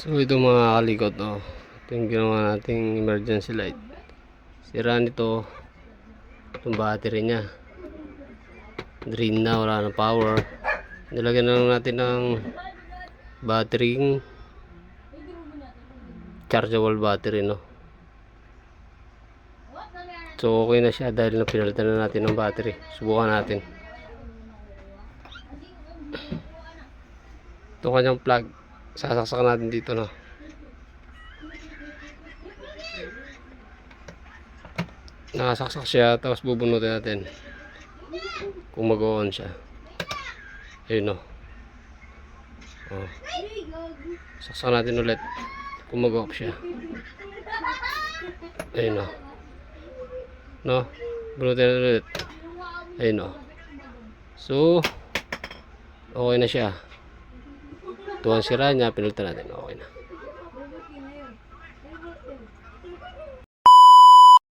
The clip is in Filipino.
So ito mga kalikot, oh. Ito yung ginawa nating emergency light. Sira nito itong battery nya, drain na, wala na power. Nilagyan na lang natin ng battery, chargeable battery, no. So okay na siya dahil napinalitan na natin ng battery. Subukan natin. Ito kanyang plug, sasaksak natin dito, no. Nakasaksak siya, tapos bubunutin natin kung mag-on siya. Ayun, no. Oh. Saksak natin ulit kung mag-off siya. Ayun, no. No, bunutin natin ulit. Ayun, no. So okay na siya. Ito ang sira niya, pinalitan natin. Okay na.